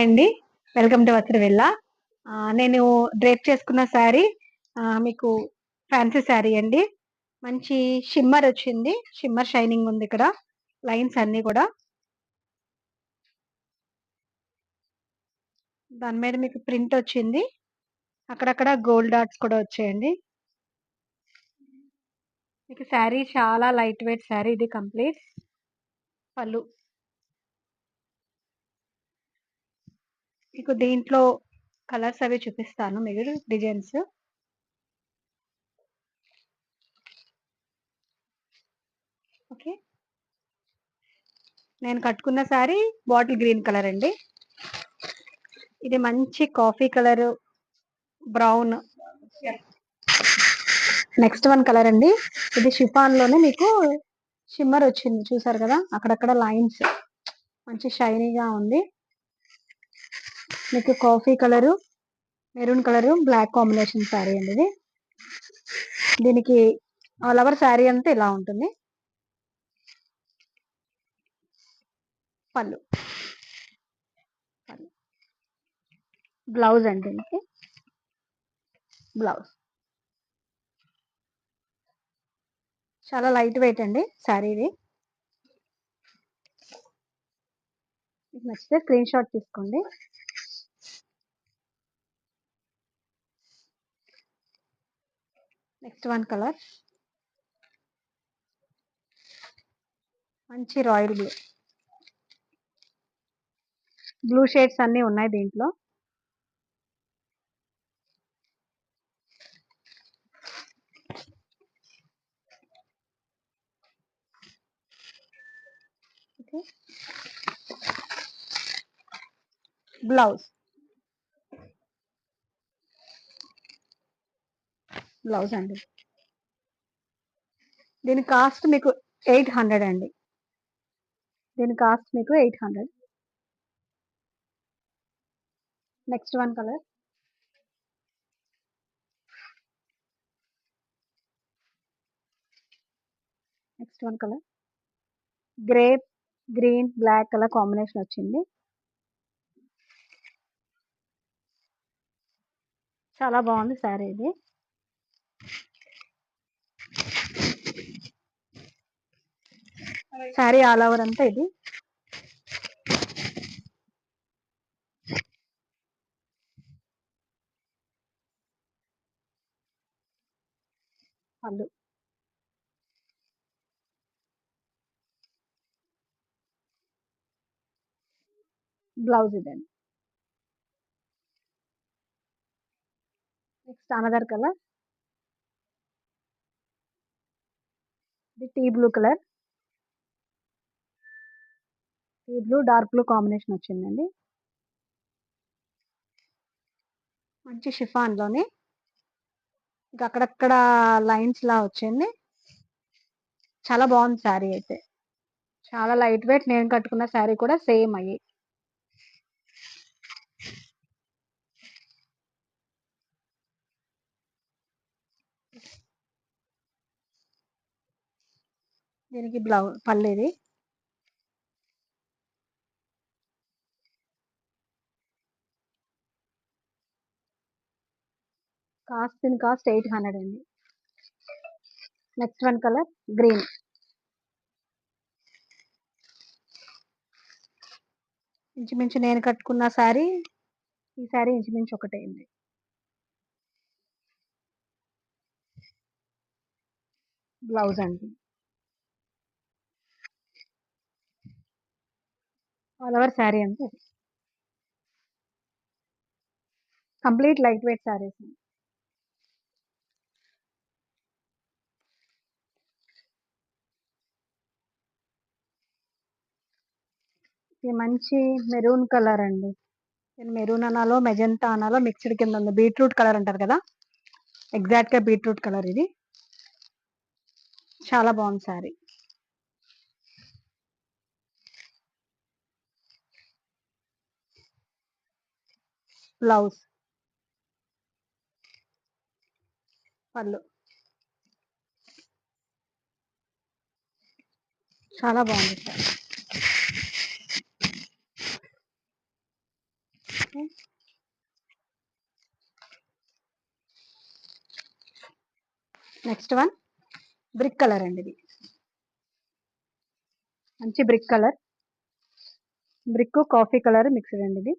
Hi అండి. Welcome to Vastravilla. నేను drape చేసుకున్న శారీ మీకు ఫ్యాన్సీ శారీ అండి. మంచి షిమ్మర్ వచ్చింది. షిమ్మర్ షైనింగ్ ఉంది ఇక్కడ. లైన్స్ అన్నీ కూడా. దాని మీద మీకు ప్రింట్ వచ్చింది. అక్కడక్కడ గోల్డ్ డాట్స్ కూడా వచ్చాయండి. మీకు శారీ చాలా లైట్ వెయిట్ శారీ ఇది కంప్లీట్. పళ్ళు మీకు దీంట్లో కలర్స్ అవి చూపిస్తాను మీరు డిజైన్స్. ఓకే. నేను కట్టుకున్న శారీ బాటిల్ గ్రీన్ కలర్ అండి. ఇది మంచి coffee colour, brown. Next one colour అండి. ఇది షిఫాన్ లోనే మీకు షిమ్మర్ వచ్చింది చూసారు కదా, అక్కడక్కడ లైన్స్ మంచి షైనీగా ఉంది. మీకు coffee colour, maroon colour, black combination sari అండి ఇది. దీనికి ఆల్ ఓవర్ శారీ అంతా ఇలా ఉంటుంది. పళ్ళు, బ్లౌజ్ అండి దీనికి. బ్లౌజ్ చాలా లైట్ వెయిట్ అండి శారీ ఇది. మీకు నచ్చితే స్క్రీన్ షాట్ తీసుకోండి. నెక్స్ట్ వన్ కలర్ మంచి రాయల్ బ్లూ. బ్లూ షేడ్స్ అన్ని ఉన్నాయి దీంట్లో. బ్లౌజ్, బ్లౌజ్ అండి. దీని కాస్ట్ మీకు 800 అండి. దీని కాస్ట్ మీకు 800. Next one colour grape green black colour combination వచ్చింది. చాలా బాగుంది శారీ ఇది. శారీ ఆల్ ఓవర్ అంతా ఇది. పళ్ళు, బ్లౌజ్ ఇదండి. నెక్స్ట్ అనదర్ కలర్, ఇది tea blue colour. Tea blue dark blue combination వచ్చిందండి. మంచి షిఫాన్ లోనే ఇంకా అక్కడక్కడ లైన్స్ లా వచ్చింది. చాలా బాగుంది శారీ అయితే. చాలా లైట్ వెయిట్. నేను కట్టుకున్న శారీ కూడా సేమ్ అయ్యి. దీనికి బ్లౌజ్, పళ్ళు ఇది. దీని కాస్ట్ 800 అండి. Next one colour green. ఇంచుమించు నేను కట్టుకున్న శారీ ఈ శారీ ఇంచుమించు ఒకటే అండి. బ్లౌజ్ అండి. ఆల్ ఓవర్ శారీ అంతే. Complete light weight saris. ఇది మంచి మెరూన్ కలర్ అండి. నేను మెరూన్ అనాలో మెజంతా అనాలో మిక్స్డ్ కింద ఉంది. బీట్రూట్ కలర్ అంటారు కదా, ఎగ్జాక్ట్ గా బీట్రూట్ కలర్ ఇది. చాలా బాగుంది శారీ. బ్లౌజ్, పళ్ళు చాలా బాగుంది sir. Okay. Next one brick colour అండి ఇది. మంచి brick colour. Brick, coffee colour mixed అండి ఇది.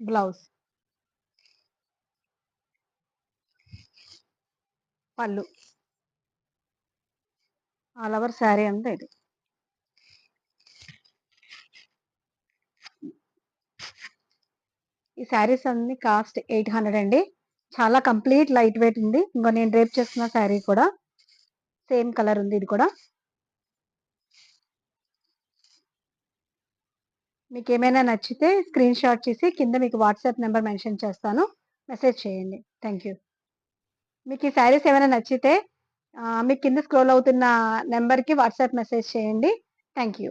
బ్లౌజ్, పళ్ళు. ఆల్ ఓవర్ శారీ అంతా ఇది. ఈ శారీస్ అన్ని కాస్ట్ 800 అండి. చాలా కంప్లీట్ లైట్ వెయిట్ ఉంది. ఇంగో నేను డ్రేప్ చేస్తున్న శారీ కూడా సేమ్ కలర్ ఉంది ఇది కూడా. మీకేమైనా నచ్చితే స్క్రీన్ షాట్ చేసి కింద మీకు వాట్సాప్ నంబర్ మెన్షన్ చేస్తాను. మెసేజ్ చేయండి. Thank you. మీకు ఈ శారీస్ ఏమైనా నచ్చితే మీకు కింద స్క్రోల్ అవుతున్న నంబర్‌కి వాట్సాప్ మెసేజ్ చేయండి. Thank you.